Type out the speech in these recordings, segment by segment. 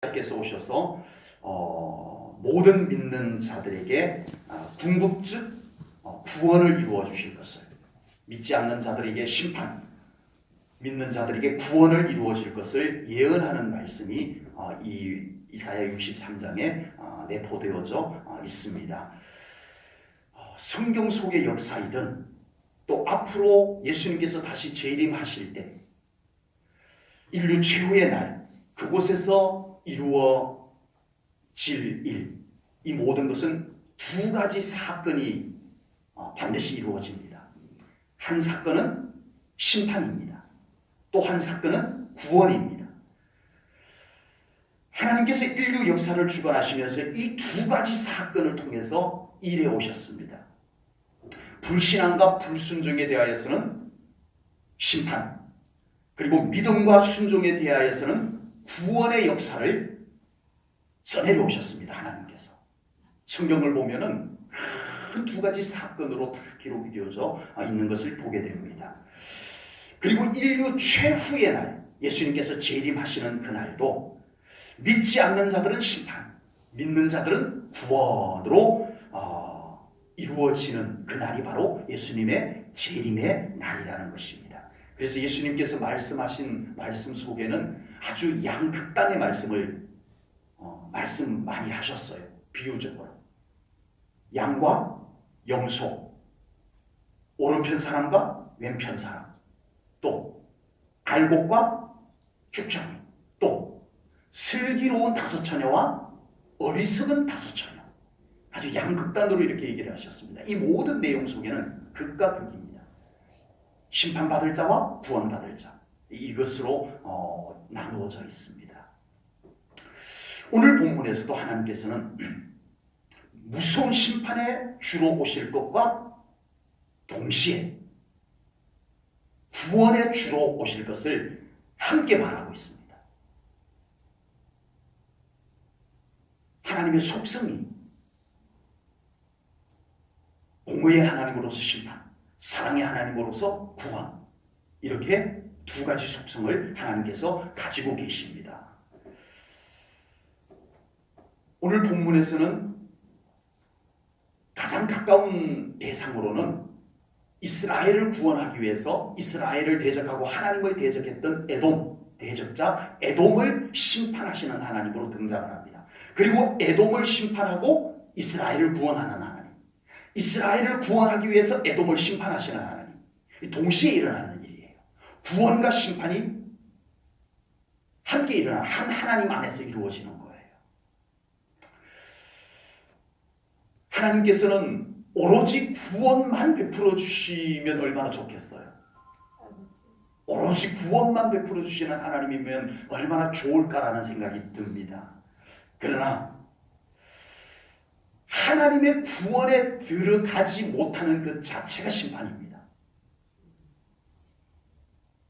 께서 오셔서 모든 믿는 자들에게 궁극적 구원을 이루어 주실 것을, 믿지 않는 자들에게 심판, 믿는 자들에게 구원을 이루어질 것을 예언하는 말씀이 이 이사야 63장에 내포되어져 있습니다. 성경 속의 역사이든 또 앞으로 예수님께서 다시 재림하실 때 인류 최후의 날 그곳에서 이루어질 일, 이 모든 것은 두 가지 사건이 반드시 이루어집니다. 한 사건은 심판입니다. 또 한 사건은 구원입니다. 하나님께서 인류 역사를 주관하시면서 이 두 가지 사건을 통해서 일해 오셨습니다. 불신앙과 불순종에 대하여서는 심판, 그리고 믿음과 순종에 대하여서는 구원의 역사를 써내려 오셨습니다. 하나님께서. 성경을 보면은 큰 두 가지 사건으로 다 기록이 되어져 있는 것을 보게 됩니다. 그리고 인류 최후의 날, 예수님께서 재림하시는 그날도 믿지 않는 자들은 심판, 믿는 자들은 구원으로 이루어지는 그날이 바로 예수님의 재림의 날이라는 것입니다. 그래서 예수님께서 말씀하신 말씀 속에는 아주 양극단의 말씀을 말씀 많이 하셨어요. 비유적으로. 양과 염소, 오른편 사람과 왼편 사람, 또 알곡과 쭉정이, 또 슬기로운 다섯 처녀와 어리석은 다섯 처녀. 아주 양극단으로 이렇게 얘기를 하셨습니다. 이 모든 내용 속에는 극과 극입니다. 심판받을 자와 구원받을 자, 이것으로 나누어져 있습니다. 오늘 본문에서도 하나님께서는 무서운 심판에 주로 오실 것과 동시에 구원에 주로 오실 것을 함께 말하고 있습니다. 하나님의 속성이 공의의 하나님으로서 심판, 사랑의 하나님으로서 구원, 이렇게 두 가지 속성을 하나님께서 가지고 계십니다. 오늘 본문에서는 가장 가까운 대상으로는 이스라엘을 구원하기 위해서 이스라엘을 대적하고 하나님을 대적했던 에돔, 대적자 에돔을 심판하시는 하나님으로 등장을 합니다. 그리고 에돔을 심판하고 이스라엘을 구원하는 하나님, 이스라엘을 구원하기 위해서 에돔을 심판하시는 하나님, 동시에 일어나는 일이에요. 구원과 심판이 함께 일어나는 한 하나님 안에서 이루어지는 거예요. 하나님께서는 오로지 구원만 베풀어 주시면 얼마나 좋겠어요. 오로지 구원만 베풀어 주시는 하나님이면 얼마나 좋을까라는 생각이 듭니다. 그러나 하나님의 구원에 들어가지 못하는 그 자체가 심판입니다.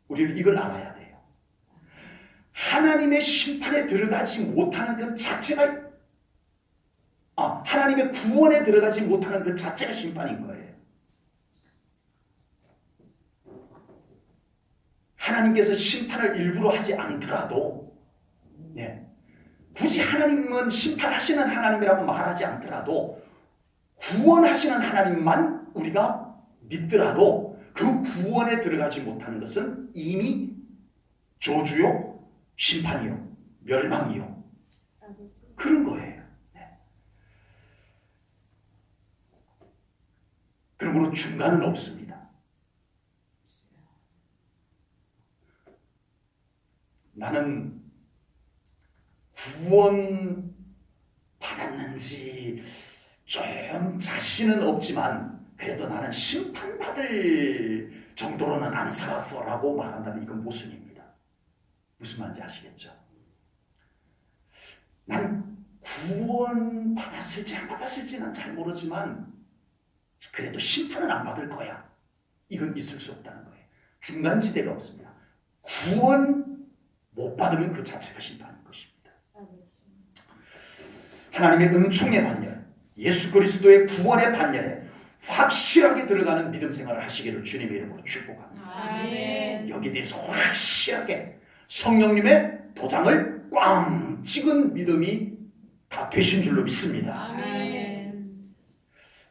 우리는 이걸 알아야 돼요. 하나님의 심판에 들어가지 못하는 그 자체가 하나님의 구원에 들어가지 못하는 그 자체가 심판인 거예요. 하나님께서 심판을 일부러 하지 않더라도, 굳이 하나님은 심판하시는 하나님이라고 말하지 않더라도 구원하시는 하나님만 우리가 믿더라도 그 구원에 들어가지 못하는 것은 이미 저주요, 심판이요, 멸망이요, 그런 거예요. 그러므로 중간은 없습니다. 나는 구원 받았는지 좀 자신은 없지만 그래도 나는 심판받을 정도로는 안 살았어 라고 말한다면 이건 모순입니다. 무슨 말인지 아시겠죠? 난 구원 받았을지 안 받았을지는 잘 모르지만 그래도 심판은 안 받을 거야. 이건 있을 수 없다는 거예요. 중간지대가 없습니다. 구원 못 받으면 그 자체가 심판인 것입니다. 하나님의 은총의 반열, 예수 그리스도의 구원의 반열에 확실하게 들어가는 믿음 생활을 하시기를 주님의 이름으로 축복합니다. 아멘. 여기에 대해서 확실하게 성령님의 도장을 꽝 찍은 믿음이 다 되신 줄로 믿습니다. 아멘.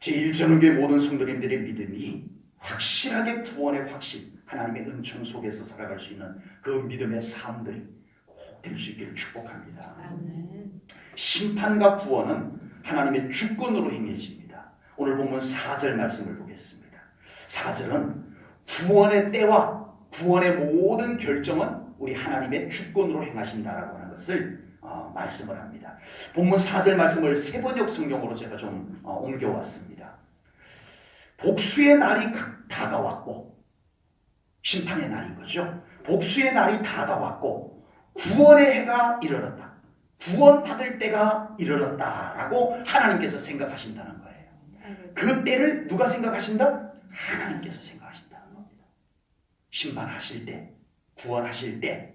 제1전후교회 모든 성도님들의 믿음이 확실하게 구원의 확신, 하나님의 은총 속에서 살아갈 수 있는 그 믿음의 삶들이 꼭 될 수 있기를 축복합니다. 아멘. 심판과 구원은 하나님의 주권으로 행해집니다. 오늘 본문 4절 말씀을 보겠습니다. 4절은 구원의 때와 구원의 모든 결정은 우리 하나님의 주권으로 행하신다라고 하는 것을 말씀을 합니다. 본문 4절 말씀을 세번역 성경으로 제가 좀 옮겨왔습니다. 복수의 날이 다가왔고, 심판의 날인 거죠. 복수의 날이 다가왔고 구원의 해가 이르렀다. 구원받을 때가 이르렀다라고 하나님께서 생각하신다는 거예요. 그 때를 누가 생각하신다? 하나님께서 생각하신다는 겁니다. 심판하실 때, 구원하실 때,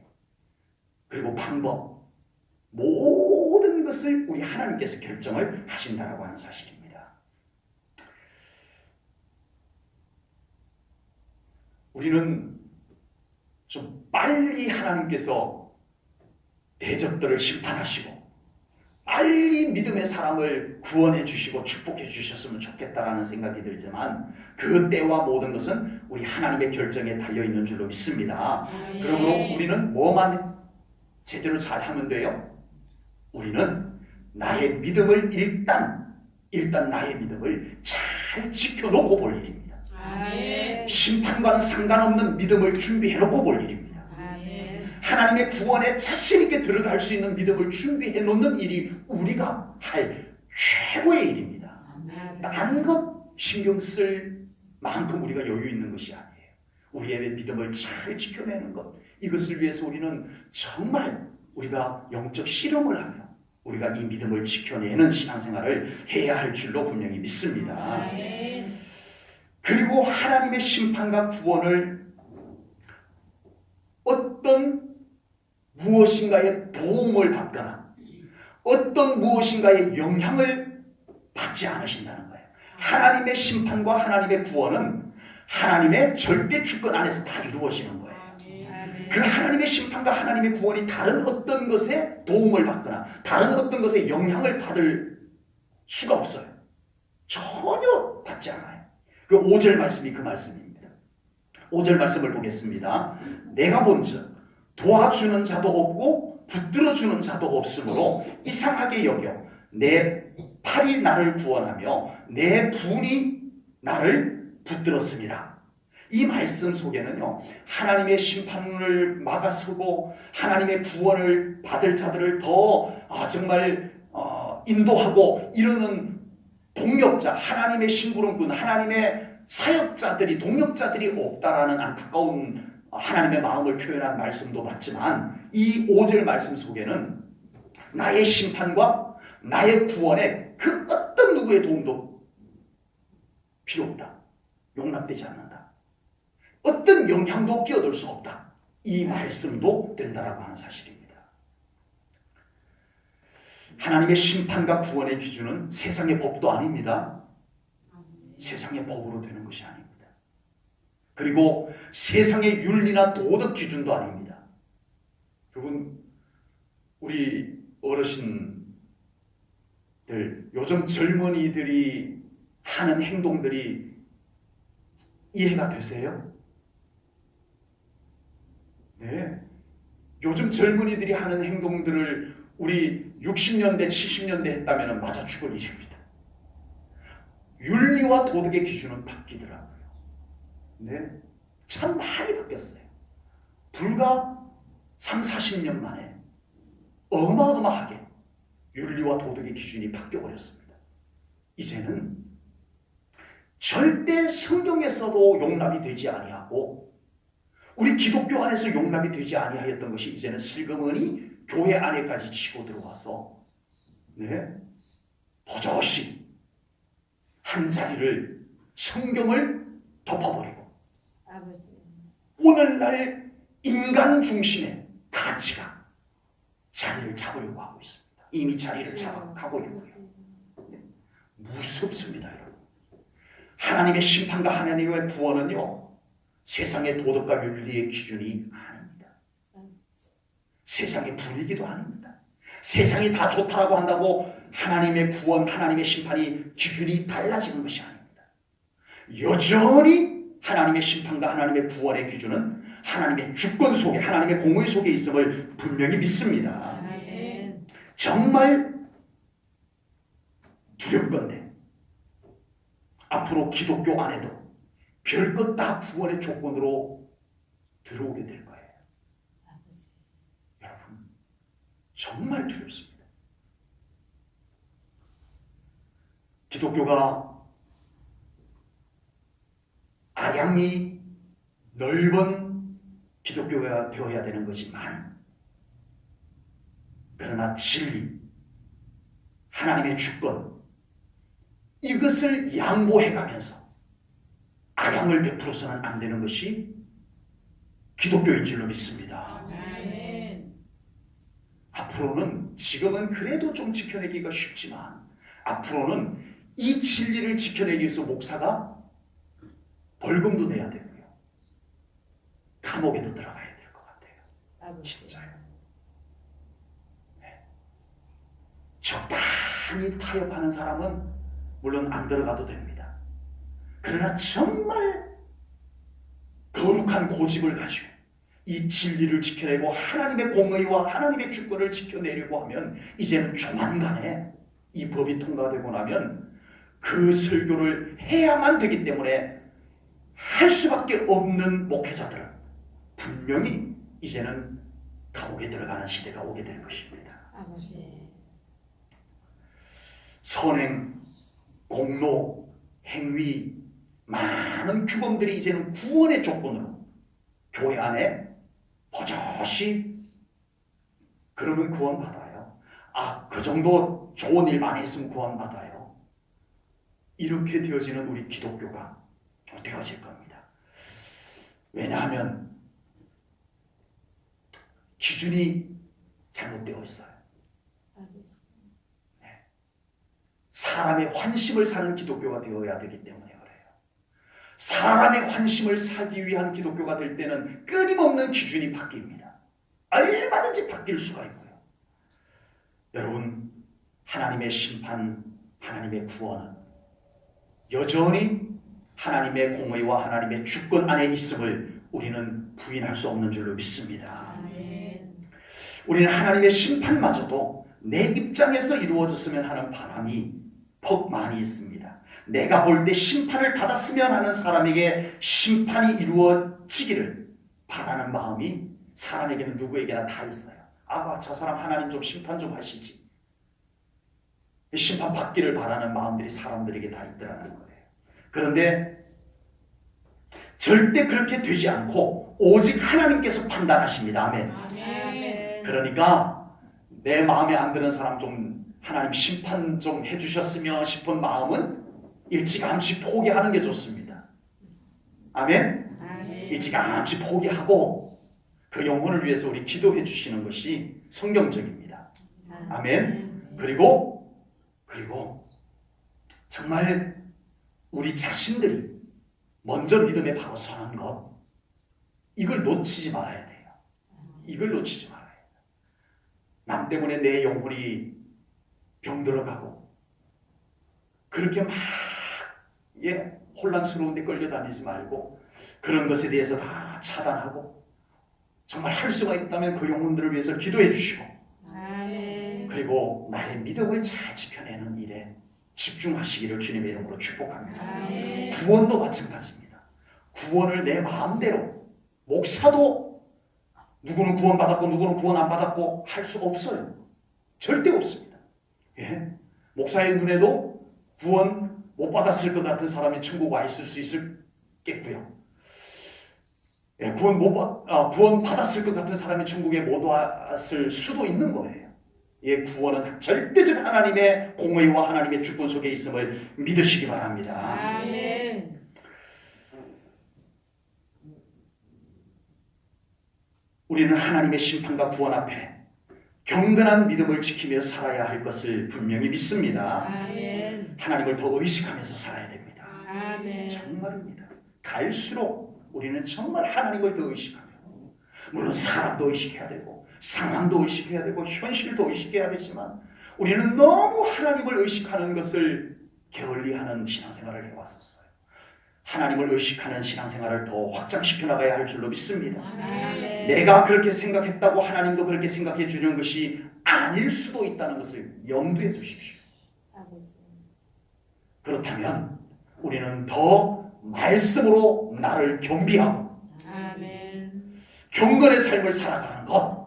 그리고 방법, 모든 것을 우리 하나님께서 결정을 하신다라고 하는 사실입니다. 우리는 좀 빨리 하나님께서 대적들을 심판하시고 빨리 믿음의 사람을 구원해 주시고 축복해 주셨으면 좋겠다라는 생각이 들지만 그 때와 모든 것은 우리 하나님의 결정에 달려있는 줄로 믿습니다. 그러므로 우리는 뭐만 제대로 잘하면 돼요? 우리는 나의 믿음을 일단 나의 믿음을 잘 지켜놓고 볼 일입니다. 아멘. 심판과는 상관없는 믿음을 준비해놓고 볼 일입니다. 하나님의 구원에 자신 있게 들어갈 수 있는 믿음을 준비해 놓는 일이 우리가 할 최고의 일입니다. 딴 것 신경 쓸 만큼 우리가 여유 있는 것이 아니에요. 우리의 믿음을 잘 지켜내는 것, 이것을 위해서 우리는 정말 우리가 영적 실험을 하며 우리가 이 믿음을 지켜내는 신앙생활을 해야 할 줄로 분명히 믿습니다. 그리고 하나님의 심판과 구원을 어떤 무엇인가의 도움을 받거나 어떤 무엇인가의 영향을 받지 않으신다는 거예요. 하나님의 심판과 하나님의 구원은 하나님의 절대 주권 안에서 다 이루어지는 거예요. 그 하나님의 심판과 하나님의 구원이 다른 어떤 것에 도움을 받거나 다른 어떤 것에 영향을 받을 수가 없어요. 전혀 받지 않아요. 그 5절 말씀이 그 말씀입니다. 5절 말씀을 보겠습니다. 내가 본즉 도와주는 자도 없고 붙들어주는 자도 없으므로 이상하게 여겨 내 팔이 나를 구원하며 내 분이 나를 붙들었습니다. 이 말씀 속에는요, 하나님의 심판을 막아서고 하나님의 구원을 받을 자들을 더 정말 인도하고 이루는 동력자, 하나님의 심부름꾼, 하나님의 사역자들이, 동력자들이 없다라는 안타까운 하나님의 마음을 표현한 말씀도 맞지만 이 5절 말씀 속에는 나의 심판과 나의 구원에 그 어떤 누구의 도움도 필요 없다. 용납되지 않는다. 어떤 영향도 끼어들 수 없다. 이 말씀도 된다라고 하는 사실입니다. 하나님의 심판과 구원의 기준은 세상의 법도 아닙니다. 세상의 법으로 되는 것이 아닙니다. 그리고 세상의 윤리나 도덕 기준도 아닙니다. 여러분, 우리 어르신들, 요즘 젊은이들이 하는 행동들이 이해가 되세요? 네. 요즘 젊은이들이 하는 행동들을 우리 60년대, 70년대 했다면 맞아 죽을 일입니다. 윤리와 도덕의 기준은 바뀌더라고요. 네. 참 많이 바뀌었어요. 불과 3, 40년 만에 어마어마하게 윤리와 도덕의 기준이 바뀌어버렸습니다. 이제는 절대 성경에서도 용납이 되지 아니하고 우리 기독교 안에서 용납이 되지 아니하였던 것이 이제는 슬그머니 교회 안에까지 치고 들어와서 버젓이 한 자리를 성경을 덮어버리고 오늘날 인간 중심의 가치가 자리를 잡으려고 하고 있습니다. 이미 자리를 잡아가고 있고요. 무섭습니다, 여러분. 하나님의 심판과 하나님의 구원은요, 세상의 도덕과 윤리의 기준이 아닙니다. 세상의 분위기도 아닙니다. 세상이 다 좋다라고 한다고 하나님의 구원, 하나님의 심판이 기준이 달라지는 것이 아닙니다. 여전히 하나님의 심판과 하나님의 구원의 기준은 하나님의 주권 속에, 하나님의 공의 속에 있음을 분명히 믿습니다. 아멘. 정말 두렵건대 앞으로 기독교 안에도 별것 다 구원의 조건으로 들어오게 될 거예요. 아버지. 여러분, 정말 두렵습니다. 기독교가 아량이 넓은 기독교가 되어야 되는 거지만, 그러나 진리, 하나님의 주권, 이것을 양보해가면서 아량을 베풀어서는 안 되는 것이 기독교인 줄로 믿습니다. 아멘. 앞으로는, 지금은 그래도 좀 지켜내기가 쉽지만 앞으로는 이 진리를 지켜내기 위해서 목사가 벌금도 내야 되고요, 감옥에도 들어가야 될 것 같아요. 아버지. 진짜요. 네. 적당히 타협하는 사람은 물론 안 들어가도 됩니다. 그러나 정말 거룩한 고집을 가지고 이 진리를 지켜내고 하나님의 공의와 하나님의 주권을 지켜내려고 하면, 이제는 조만간에 이 법이 통과되고 나면 그 설교를 해야만 되기 때문에 할 수밖에 없는 목회자들은 분명히 이제는 감옥에 들어가는 시대가 오게 될 것입니다. 아버지. 선행, 공로, 행위, 많은 규범들이 이제는 구원의 조건으로 교회 안에 버젓이, 그러면 구원받아요. 아, 그 정도 좋은 일 많이 했으면 구원받아요. 이렇게 되어지는 우리 기독교가 되어질 겁니다. 왜냐하면 기준이 잘못되어 있어요. 아버지. 사람의 환심을 사는 기독교가 되어야 되기 때문에 그래요. 사람의 환심을 사기 위한 기독교가 될 때는 끊임없는 기준이 바뀝니다. 얼마든지 바뀔 수가 있고요. 여러분, 하나님의 심판, 하나님의 구원은 여전히 하나님의 공의와 하나님의 주권 안에 있음을 우리는 부인할 수 없는 줄로 믿습니다. 아멘. 우리는 하나님의 심판마저도 내 입장에서 이루어졌으면 하는 바람이 퍽 많이 있습니다. 내가 볼 때 심판을 받았으면 하는 사람에게 심판이 이루어지기를 바라는 마음이 사람에게는, 누구에게나 다 있어요. 아, 저 사람 하나님 좀 심판 좀 하시지. 심판 받기를 바라는 마음들이 사람들에게 다 있더라는 거예요. 그런데 절대 그렇게 되지 않고 오직 하나님께서 판단하십니다. 아멘. 아멘. 그러니까 내 마음에 안 드는 사람 좀 하나님 심판 좀 해주셨으면 싶은 마음은 일찌감치 포기하는 게 좋습니다. 아멘. 아멘. 일찌감치 포기하고 그 영혼을 위해서 우리 기도해 주시는 것이 성경적입니다. 아멘. 그리고 정말 우리 자신들이 먼저 믿음에 바로 서는 것, 이걸 놓치지 말아야 돼요. 이걸 놓치지 말아야 돼요. 남 때문에 내 영혼이 병들어가고 그렇게 막 혼란스러운 데 끌려다니지 말고 그런 것에 대해서 다 차단하고 정말 할 수가 있다면 그 영혼들을 위해서 기도해 주시고, 아멘. 그리고 나의 믿음을 잘 지켜내는 일에 집중하시기를 주님의 이름으로 축복합니다. 아멘. 구원도 마찬가지입니다. 구원을 내 마음대로, 목사도 누구는 구원받았고 누구는 구원 안 받았고 할 수 없어요. 절대 없습니다. 예? 목사의 눈에도 구원 못 받았을 것 같은 사람이 천국 와 있을 수 있겠고요. 예, 구원 받았을 것 같은 사람이 천국에 못 왔을 수도 있는 거예요. 예, 구원은 절대적 하나님의 공의와 하나님의 주권 속에 있음을 믿으시기 바랍니다. 아멘. 우리는 하나님의 심판과 구원 앞에 경건한 믿음을 지키며 살아야 할 것을 분명히 믿습니다. 아멘. 하나님을 더 의식하면서 살아야 됩니다. 아멘. 정말입니다. 갈수록 우리는 정말 하나님을 더 의식하며, 물론 사람도 의식해야 되고 상황도 의식해야 되고 현실도 의식해야 되지만 우리는 너무 하나님을 의식하는 것을 게을리하는 신앙생활을 해왔었어요. 하나님을 의식하는 신앙생활을 더 확장시켜 나가야 할 줄로 믿습니다. 아멘. 내가 그렇게 생각했다고 하나님도 그렇게 생각해 주는 것이 아닐 수도 있다는 것을 염두에 두십시오. 아버지. 그렇다면 우리는 더 말씀으로 나를 겸비하고 아멘. 경건의 삶을 살아가는 것,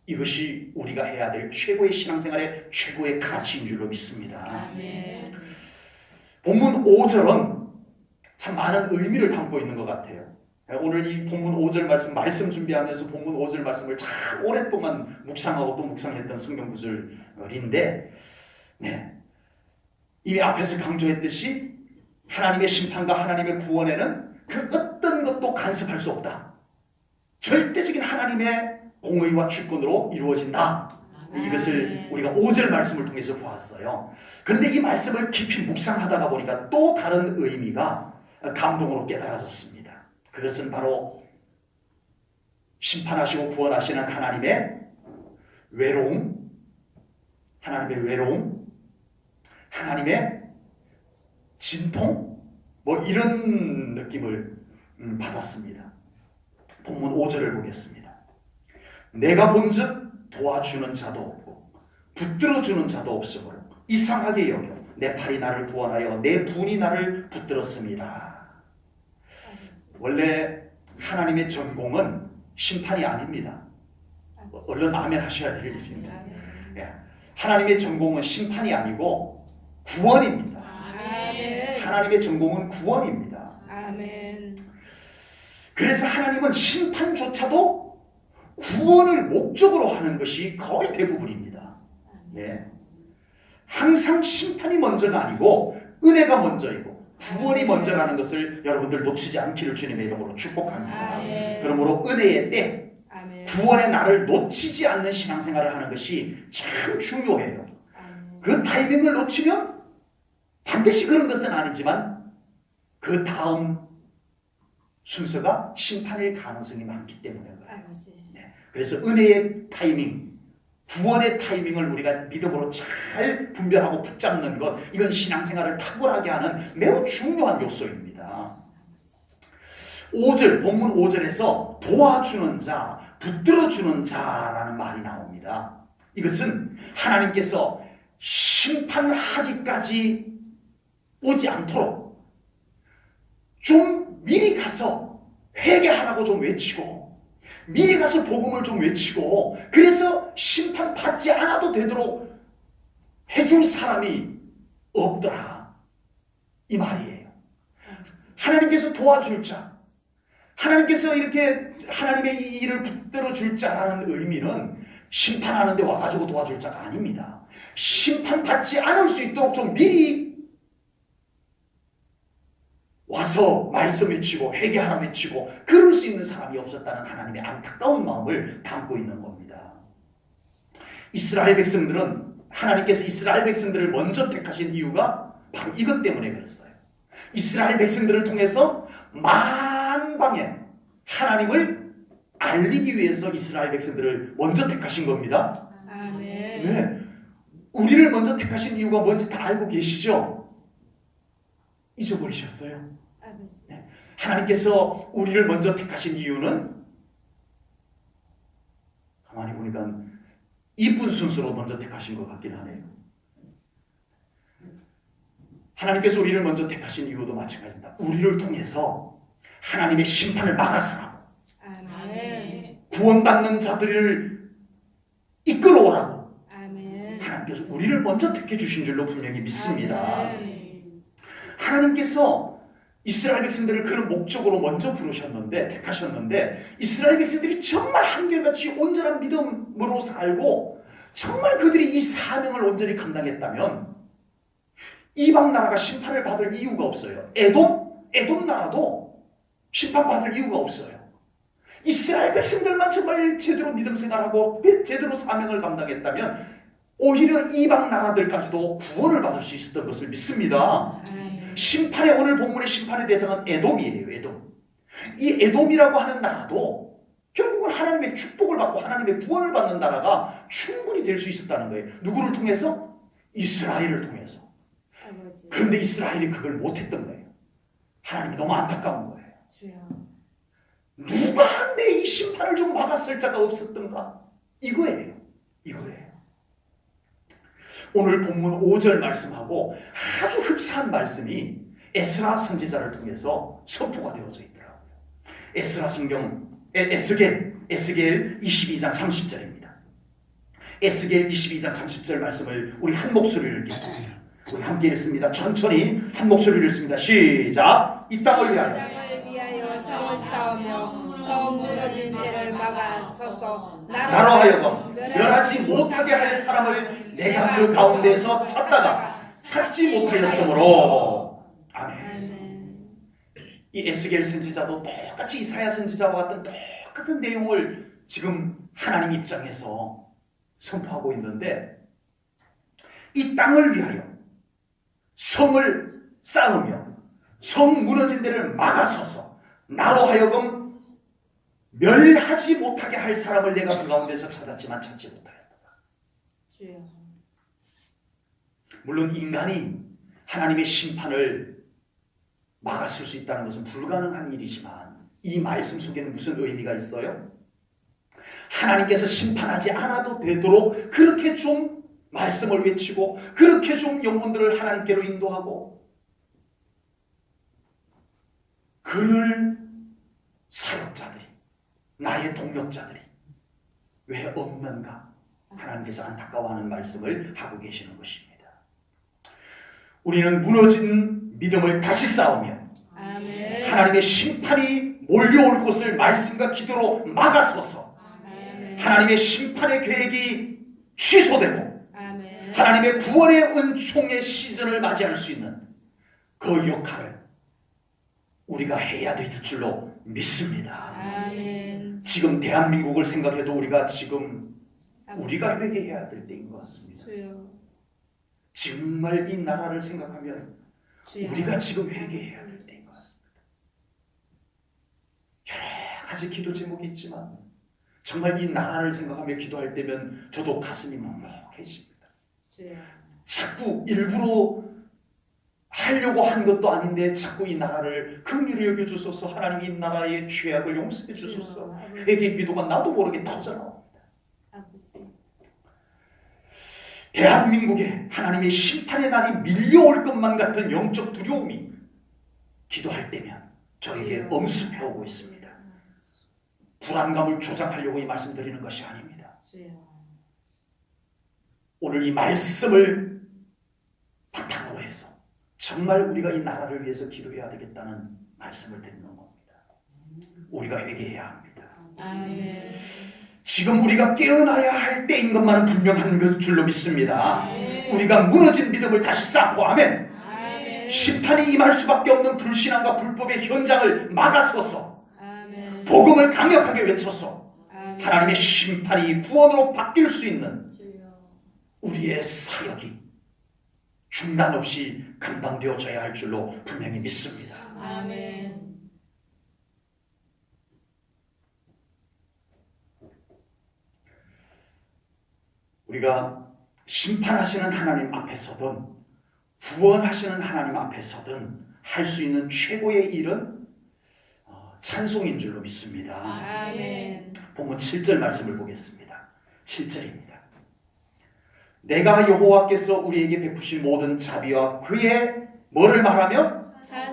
이것이 우리가 해야 될 최고의 신앙생활의 최고의 가치인 줄로 믿습니다. 아멘. 본문 5절은 참 많은 의미를 담고 있는 것 같아요. 오늘 이 본문 5절 말씀 준비하면서 본문 5절 말씀을 참 오랫동안 묵상하고 또 묵상했던 성경 구절인데, 이미 앞에서 강조했듯이 하나님의 심판과 하나님의 구원에는 그 어떤 것도 간섭할 수 없다. 절대적인 하나님의 공의와 주권으로 이루어진다. 이것을 우리가 5절 말씀을 통해서 보았어요. 그런데 이 말씀을 깊이 묵상하다가 보니까 또 다른 의미가 감동으로 깨달아졌습니다. 그것은 바로 심판하시고 구원하시는 하나님의 외로움, 하나님의 진통, 이런 느낌을 받았습니다. 본문 5절을 보겠습니다. 내가 본즉 도와주는 자도 없고 붙들어주는 자도 없으므로 이상하게 여겨 내 팔이 나를 구원하여 내 분이 나를 붙들었습니다. 원래 하나님의 전공은 심판이 아닙니다. 얼른 아멘 하셔야 될 일입니다. 하나님의 전공은 심판이 아니고 구원입니다. 아멘. 하나님의 전공은 구원입니다. 아멘. 그래서 하나님은 심판조차도 구원을 목적으로 하는 것이 거의 대부분입니다. 항상 심판이 먼저가 아니고 은혜가 먼저이고 구원이 먼저라는 것을 여러분들 놓치지 않기를 주님의 이름으로 축복합니다. 아멘. 그러므로 은혜의 때 아멘. 구원의 날을 놓치지 않는 신앙생활을 하는 것이 참 중요해요. 아멘. 그 타이밍을 놓치면 반드시 그런 것은 아니지만 그 다음 순서가 심판일 가능성이 많기 때문에 그래요. 아버지. 그래서 은혜의 타이밍, 구원의 타이밍을 우리가 믿음으로 잘 분별하고 붙잡는 것, 이건 신앙생활을 탁월하게 하는 매우 중요한 요소입니다. 5절, 본문 5절에서 도와주는 자, 붙들어주는 자라는 말이 나옵니다. 이것은 하나님께서 심판을 하기까지 오지 않도록 좀 미리 가서 회개하라고 좀 외치고 미리 가서 복음을 좀 외치고 그래서 심판 받지 않아도 되도록 해줄 사람이 없더라. 이 말이에요. 하나님께서 도와줄 자, 하나님께서 이렇게 하나님의 이 일을 붙들어 줄 자라는 의미는 심판하는데 와가지고 도와줄 자가 아닙니다. 심판 받지 않을 수 있도록 좀 미리 와서 말씀 외치고 회개하라 외치고 그럴 수 있는 사람이 없었다는 하나님의 안타까운 마음을 담고 있는 겁니다. 이스라엘 백성들은 하나님께서 이스라엘 백성들을 먼저 택하신 이유가 바로 이것 때문에 그랬어요. 이스라엘 백성들을 통해서 만방에 하나님을 알리기 위해서 이스라엘 백성들을 먼저 택하신 겁니다. 아멘. 우리를 먼저 택하신 이유가 뭔지 다 알고 계시죠? 잊어버리셨어요? 아버지. 하나님께서 우리를 먼저 택하신 이유는 가만히 보니까 이쁜 순서로 먼저 택하신 것 같긴 하네요. 하나님께서 우리를 먼저 택하신 이유도 마찬가지입니다. 우리를 통해서 하나님의 심판을 막아서라고, 아멘. 구원받는 자들을 이끌어오라고 아멘. 하나님께서 우리를 먼저 택해 주신 줄로 분명히 믿습니다. 아멘. 하나님께서 이스라엘 백성들을 그런 목적으로 먼저 부르셨는데, 택하셨는데, 이스라엘 백성들이 정말 한결같이 온전한 믿음으로 살고 정말 그들이 이 사명을 온전히 감당했다면 이방 나라가 심판을 받을 이유가 없어요. 에돔 나라도 심판받을 이유가 없어요. 이스라엘 백성들만 정말 제대로 믿음 생활하고 제대로 사명을 감당했다면 오히려 이방 나라들까지도 구원을 받을 수 있었던 것을 믿습니다. 아멘. 심판의 오늘 본문의 심판의 대상은 에돔이에요. 에돔. 이 에돔이라고 하는 나라도 결국은 하나님의 축복을 받고 하나님의 구원을 받는 나라가 충분히 될 수 있었다는 거예요. 누구를 통해서? 이스라엘을 통해서. 아버지. 그런데 이스라엘이 그걸 못했던 거예요. 하나님이 너무 안타까운 거예요. 주여. 누가 내 이 심판을 좀 막았을 자가 없었던가? 이거예요. 오늘 본문 5절 말씀하고 아주 흡사한 말씀이 에스라 선지자를 통해서 선포가 되어져 있더라고요. 에스라 성경 에스겔 22장 30절입니다. 에스겔 22장 30절 말씀을 우리 한 목소리를 읽겠습니다. 우리 함께 읽습니다. 천천히 한 목소리를 읽습니다. 시작. 이 땅을 위하여 성을 쌓으며 성 무너진 데를 막아 서서 나로 하여금 멸하지 못하게 할 사람을 내가 그 가운데서 찾다가 찾지 못하였으므로. 아멘. 이 에스겔 선지자도 똑같이 이사야 선지자와 같은 똑같은 내용을 지금 하나님 입장에서 선포하고 있는데, 이 땅을 위하여 성을 쌓으며 성 무너진 데를 막아서서 나로 하여금 멸하지 못하게 할 사람을 내가 그 가운데서 찾았지만 찾지 못하였다. 주여. 물론 인간이 하나님의 심판을 막았을 수 있다는 것은 불가능한 일이지만 이 말씀 속에는 무슨 의미가 있어요? 하나님께서 심판하지 않아도 되도록 그렇게 좀 말씀을 외치고 그렇게 좀 영혼들을 하나님께로 인도하고 그를 사역자들이, 나의 동력자들이 왜 없는가? 하나님께서 안타까워하는 말씀을 하고 계시는 것입니다. 우리는 무너진 믿음을 다시 쌓으며 아멘. 하나님의 심판이 몰려올 것을 말씀과 기도로 막아서서 아멘. 하나님의 심판의 계획이 취소되고 아멘. 하나님의 구원의 은총의 시즌을 맞이할 수 있는 그 역할을 우리가 해야 될 줄로 믿습니다. 아멘. 지금 대한민국을 생각해도 우리가 아버지. 회개해야 될 때인 것 같습니다. 주여. 정말 이 나라를 생각하면 주여. 우리가 지금 회개해야 될 때인 것 같습니다. 여러 가지 기도 제목이 있지만 정말 이 나라를 생각하며 기도할 때면 저도 가슴이 먹먹해집니다. 주여. 자꾸 일부러 하려고 한 것도 아닌데 자꾸 이 나라를 긍휼히 여겨주소서, 하나님 이 나라의 죄악을 용서해 주소서, 회개 기도가 나도 모르게 터져나옵니다. 아버지. 대한민국에 하나님의 심판의 날이 밀려올 것만 같은 영적 두려움이 기도할 때면 저에게 엄습해오고 있습니다. 불안감을 조장하려고 이 말씀 드리는 것이 아닙니다. 주여. 오늘 이 말씀을 바탕으로 해서 정말 우리가 이 나라를 위해서 기도해야 되겠다는 말씀을 드리는 겁니다. 우리가 회개해야 합니다. 아멘. 지금 우리가 깨어나야 할 때인 것만은 분명한 줄로 믿습니다. 아멘. 우리가 무너진 믿음을 다시 쌓고 아멘. 아멘. 심판이 임할 수밖에 없는 불신앙과 불법의 현장을 막아서서 아멘. 복음을 강력하게 외쳐서 아멘. 하나님의 심판이 구원으로 바뀔 수 있는 주여. 우리의 사역이 중단 없이 감당되어져야 할 줄로 분명히 믿습니다. 아멘. 우리가 심판하시는 하나님 앞에서든 구원하시는 하나님 앞에서든 할 수 있는 최고의 일은 찬송인 줄로 믿습니다. 아멘. 본문 7절 말씀을 보겠습니다. 7절입니다. 내가 여호와께서 우리에게 베푸신 모든 자비와 그의 뭐를 말하며?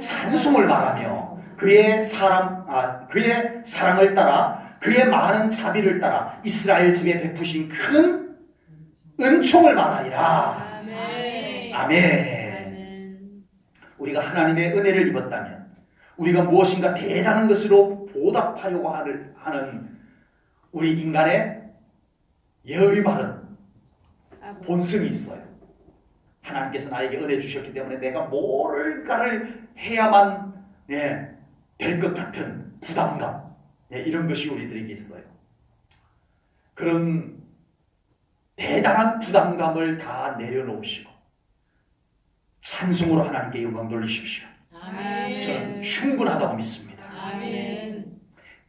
찬송을 말하며 그의 사랑을 따라 그의 많은 자비를 따라 이스라엘 집에 베푸신 큰 은총을 말하리라. 아멘. 아멘. 아멘. 우리가 하나님의 은혜를 입었다면 우리가 무엇인가 대단한 것으로 보답하려고 하는 우리 인간의 예의 바른 본성이 있어요. 하나님께서 나에게 은혜 주셨기 때문에 내가 뭘까를 해야만 될 것 같은 부담감, 이런 것이 우리들에게 있어요. 그런 대단한 부담감을 다 내려놓으시고 찬송으로 하나님께 영광 돌리십시오. 아멘. 저는 충분하다고 믿습니다. 아멘.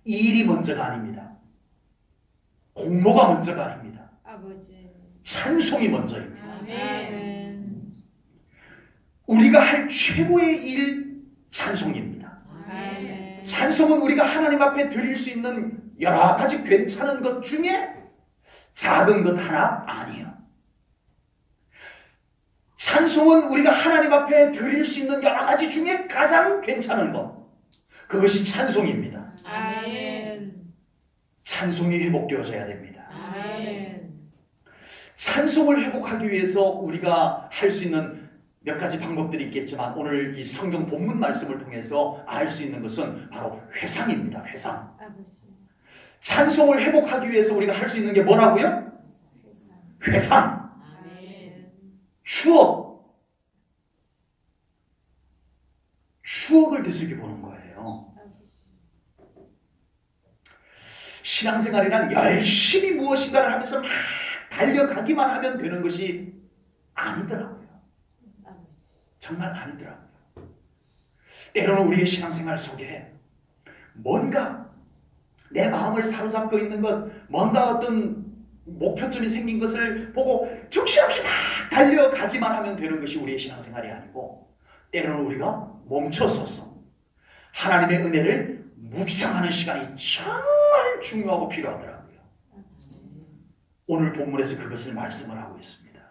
이 일이 먼저가 아닙니다. 공로가 먼저가 아닙니다. 아버지. 찬송이 먼저입니다. 아멘. 우리가 할 최고의 일 찬송입니다. 아멘. 찬송은 우리가 하나님 앞에 드릴 수 있는 여러 가지 괜찮은 것 중에 작은 것 하나 아니에요. 찬송은 우리가 하나님 앞에 드릴 수 있는 여러 가지 중에 가장 괜찮은 것. 그것이 찬송입니다. 아멘. 찬송이 회복되어져야 됩니다. 아멘. 찬송을 회복하기 위해서 우리가 할 수 있는 몇 가지 방법들이 있겠지만 오늘 이 성경 본문 말씀을 통해서 알 수 있는 것은 바로 회상입니다. 회상. 아버지. 찬송을 회복하기 위해서 우리가 할 수 있는 게 뭐라고요? 회상. 아멘. 추억을 되새겨보는 거예요. 신앙생활이란 열심히 무엇인가를 하면서 막 달려가기만 하면 되는 것이 아니더라고요. 정말 아니더라고요. 때로는 우리의 신앙생활 속에 뭔가 내 마음을 사로잡고 있는 것, 뭔가 어떤 목표점이 생긴 것을 보고 정신없이 막 달려가기만 하면 되는 것이 우리의 신앙생활이 아니고, 때로는 우리가 멈춰서서 하나님의 은혜를 묵상하는 시간이 정말 중요하고 필요하더라고요. 오늘 본문에서 그것을 말씀을 하고 있습니다.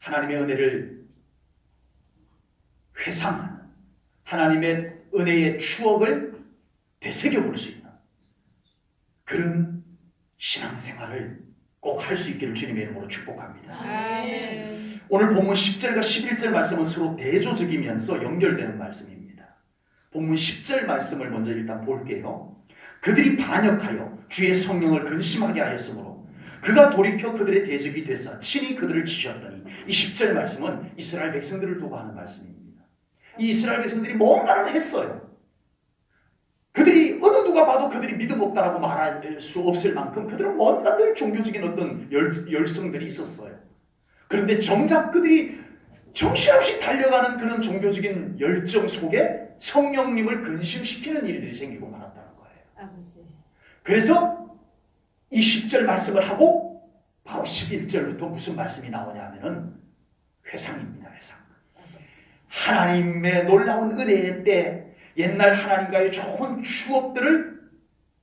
하나님의 은혜를 회상하는, 하나님의 은혜의 추억을 되새겨볼 수 있는 그런 신앙생활을 꼭 할 수 있기를 주님의 이름으로 축복합니다. 아멘. 오늘 본문 10절과 11절 말씀은 서로 대조적이면서 연결되는 말씀입니다. 본문 10절 말씀을 먼저 일단 볼게요. 그들이 반역하여 주의 성령을 근심하게 하였으므로 그가 돌이켜 그들의 대적이 되사 친히 그들을 치셨더니, 이 10절 말씀은 이스라엘 백성들을 두고 하는 말씀입니다. 이 이스라엘 백성들이 뭔가를 했어요. 그들이 어느 누가 봐도 그들이 믿음 없다라고 말할 수 없을 만큼 그들은 뭔가 늘 종교적인 어떤 열성들이 있었어요. 그런데 정작 그들이 정신없이 달려가는 그런 종교적인 열정 속에 성령님을 근심시키는 일들이 생기고 말았다는 거예요. 아버지. 그래서 이 10절 말씀을 하고 바로 11절부터 무슨 말씀이 나오냐 하면은 회상입니다. 회상. 하나님의 놀라운 은혜의 때, 옛날 하나님과의 좋은 추억들을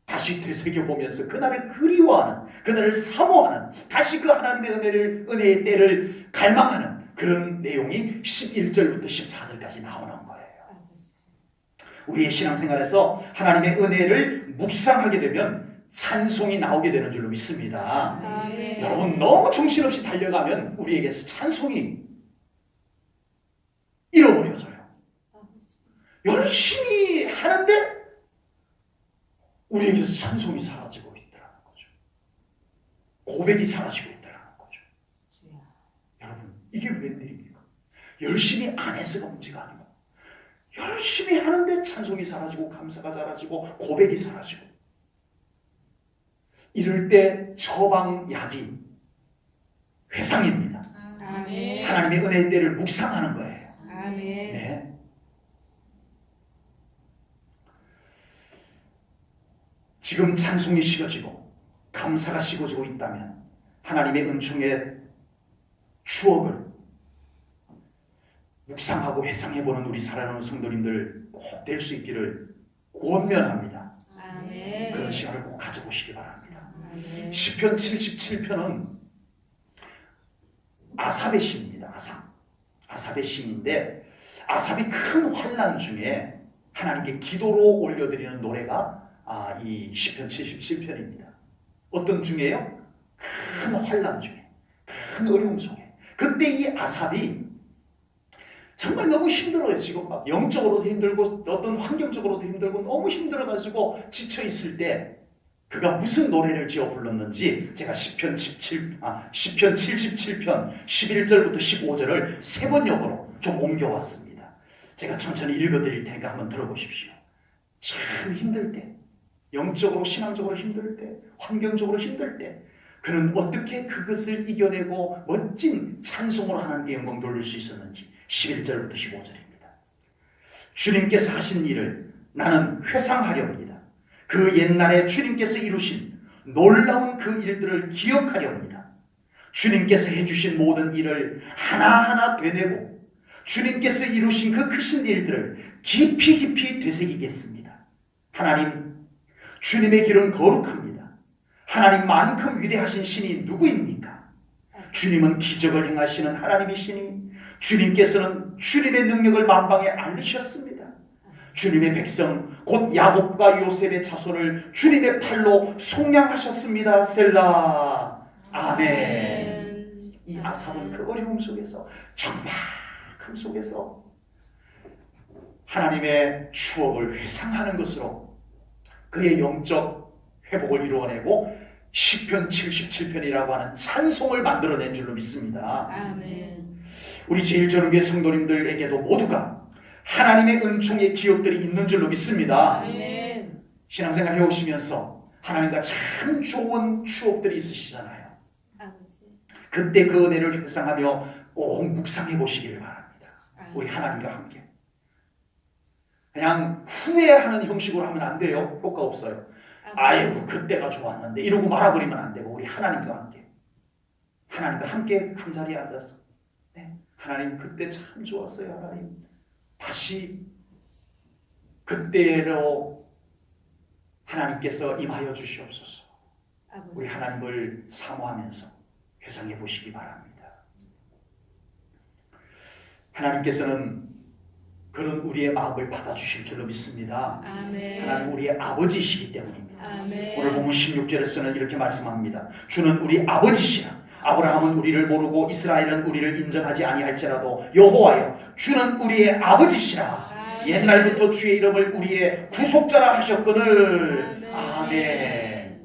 다시 되새겨보면서 그날을 그리워하는, 그날을 사모하는, 다시 그 하나님의 은혜의 때를 갈망하는 그런 내용이 11절부터 14절까지 나오는 거예요. 우리의 신앙생활에서 하나님의 은혜를 묵상하게 되면 찬송이 나오게 되는 줄로 믿습니다. 아멘. 여러분, 너무 정신없이 달려가면 우리에게서 찬송이 잃어버려져요. 열심히 하는데 우리에게서 찬송이 사라지고 있다는 거죠. 고백이 사라지고 있다는 거죠. 여러분, 이게 웬일입니까? 열심히 안 해서가 문제가 아니고 열심히 하는데 찬송이 사라지고 감사가 사라지고 고백이 사라지고, 이럴 때 처방약이 회상입니다. 아멘. 하나님의 은혜의 때를 묵상하는 거예요. 아멘. 네. 지금 찬송이 식어지고 감사가 식어지고 있다면 하나님의 은총의 추억을 묵상하고 회상해보는 우리 사랑하는 성도님들 꼭 될 수 있기를 권면합니다. 아멘. 그런 시간을 꼭 가져보시기 바랍니다. 아멘. 시편 77편은 아삽의 시입니다. 아삽의 시인데, 아삽이 큰 환난 중에 하나님께 기도로 올려드리는 노래가 이 시편 77편입니다. 어떤 중에요? 큰 환난 중에, 큰 어려움 속에, 그때 이 아삽이 정말 너무 힘들어요. 지금 막 영적으로도 힘들고 어떤 환경적으로도 힘들고 너무 힘들어가지고 지쳐있을 때 그가 무슨 노래를 지어 불렀는지 제가 시편 77편 11절부터 15절을 세 번역으로 좀 옮겨왔습니다. 제가 천천히 읽어드릴 테니까 한번 들어보십시오. 참 힘들 때, 영적으로 신앙적으로 힘들 때, 환경적으로 힘들 때 그는 어떻게 그것을 이겨내고 멋진 찬송으로 하나님께 영광 돌릴 수 있었는지 11절부터 15절입니다. 주님께서 하신 일을 나는 회상하렵니다. 그 옛날에 주님께서 이루신 놀라운 그 일들을 기억하려 합니다. 주님께서 해주신 모든 일을 하나하나 되뇌고 주님께서 이루신 그 크신 일들을 깊이 깊이 되새기겠습니다. 하나님, 주님의 길은 거룩합니다. 하나님만큼 위대하신 신이 누구입니까? 주님은 기적을 행하시는 하나님이시니 주님께서는 주님의 능력을 만방에 알리셨습니다. 주님의 백성 곧 야곱과 요셉의 자손을 주님의 팔로 속량하셨습니다. 셀라. 아멘. 이 아삽은 그 어려움 속에서 적막함 속에서 하나님의 추억을 회상하는 것으로 그의 영적 회복을 이루어내고 시편 77편이라고 하는 찬송을 만들어낸 줄로 믿습니다. 아멘. 우리 제일전후교회 성도님들에게도 모두가 하나님의 은총의 기억들이 있는 줄로 믿습니다. 아멘. 신앙생활 해오시면서 하나님과 참 좋은 추억들이 있으시잖아요. 아버지. 그때 그 은혜를 회상하며 꼭 묵상해 보시기를 바랍니다. 우리 하나님과 함께. 그냥 후회하는 형식으로 하면 안 돼요. 효과 없어요. 아이고 그때가 좋았는데 이러고 말아버리면 안 되고 우리 하나님과 함께. 하나님과 함께 한 자리에 앉아서 네, 하나님 그때 참 좋았어요. 하나님 다시 그때로 하나님께서 임하여 주시옵소서. 우리 하나님을 사모하면서 회상해 보시기 바랍니다. 하나님께서는 그런 우리의 마음을 받아주실 줄로 믿습니다. 아멘. 하나님 우리의 아버지이시기 때문입니다. 아멘. 오늘 본문 16절에서는 이렇게 말씀합니다. 주는 우리 아버지시라. 아브라함은 우리를 모르고 이스라엘은 우리를 인정하지 아니할지라도 여호와여 주는 우리의 아버지시라. 아멘. 옛날부터 주의 이름을 우리의 구속자라 하셨거늘. 아멘. 아멘.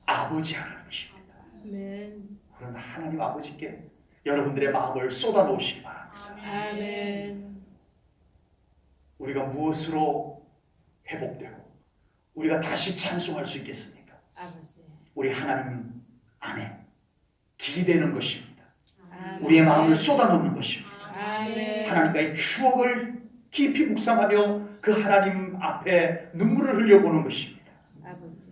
아버지 하나님이십니다. 아멘. 그런 하나님 아버지께 여러분들의 마음을 쏟아놓으시기 바랍니다. 아멘. 우리가 무엇으로 회복되고 우리가 다시 찬송할 수 있겠습니까? 아버지. 우리 하나님 안에 기대는 것입니다. 아멘. 우리의 마음을 쏟아놓는 것입니다. 아멘. 하나님과의 추억을 깊이 묵상하며 그 하나님 앞에 눈물을 흘려보는 것입니다. 아버지.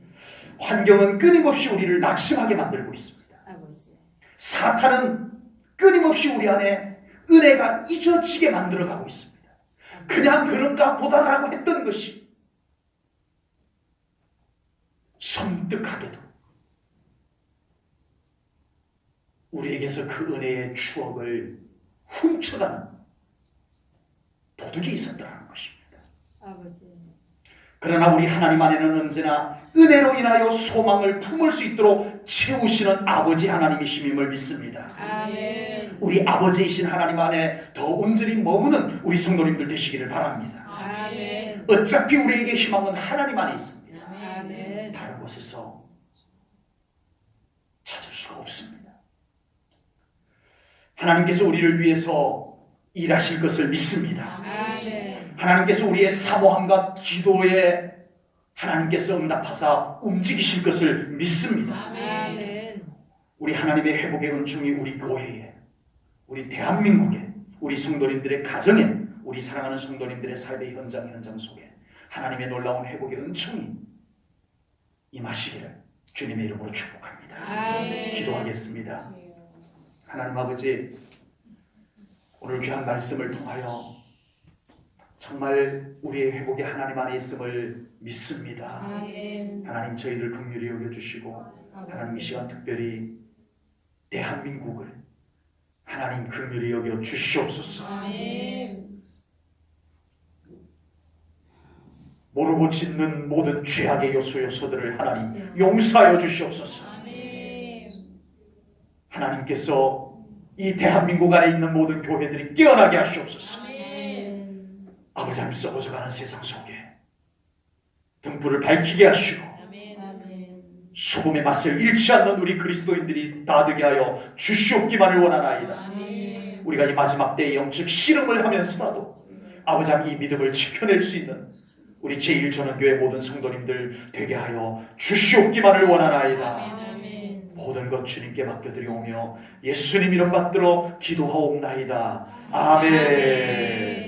환경은 끊임없이 우리를 낙심하게 만들고 있습니다. 아버지. 사탄은 끊임없이 우리 안에 은혜가 잊어지게 만들어가고 있습니다. 그냥 그런가 보다라고 했던 것이 섬뜩하게도 우리에게서 그 은혜의 추억을 훔쳐가는 도둑이 있었다는 것입니다. 아버지. 그러나 우리 하나님 안에는 언제나 은혜로 인하여 소망을 품을 수 있도록 채우시는 아버지 하나님이심을 믿습니다. 아멘. 우리 아버지이신 하나님 안에 더 온전히 머무는 우리 성도님들 되시기를 바랍니다. 아멘. 어차피 우리에게 희망은 하나님 안에 있습니다. 아멘. 다른 곳에서 찾을 수가 없습니다. 하나님께서 우리를 위해서 일하실 것을 믿습니다. 아멘. 하나님께서 우리의 사모함과 기도에 하나님께서 응답하사 움직이실 것을 믿습니다. 아멘. 우리 하나님의 회복의 은총이 우리 교회에, 우리 대한민국에, 우리 성도님들의 가정에, 우리 사랑하는 성도님들의 삶의 현장 속에 하나님의 놀라운 회복의 은총이 임하시기를 주님의 이름으로 축복합니다. 아멘. 기도하겠습니다. 하나님 아버지, 오늘 귀한 말씀을 통하여 정말 우리의 회복이 하나님 안에 있음을 믿습니다. 아멘. 하나님 저희들 긍휼히 여겨주시고 하나님 이 시간 특별히 대한민국을 하나님 긍휼히 여겨 주시옵소서. 아멘. 모르고 짓는 모든 죄악의 요소들을 하나님 용서하여 주시옵소서. 아멘. 하나님께서 이 대한민국 안에 있는 모든 교회들이 깨어나게 하시옵소서. 아멘. 아버지 하나님 썩어져가는 세상 속에 등불을 밝히게 하시고 아멘. 소금의 맛을 잃지 않는 우리 그리스도인들이 다 되게 하여 주시옵기만을 원하나이다. 아멘. 우리가 이 마지막 때의 영적 씨름을 하면서라도 아버지 하나님 이 믿음을 지켜낼 수 있는 우리 제1전원교회 모든 성도님들 되게 하여 주시옵기만을 원하나이다. 아멘. 모든 것 주님께 맡겨드리오며 예수님 이름 받들어 기도하옵나이다. 아멘.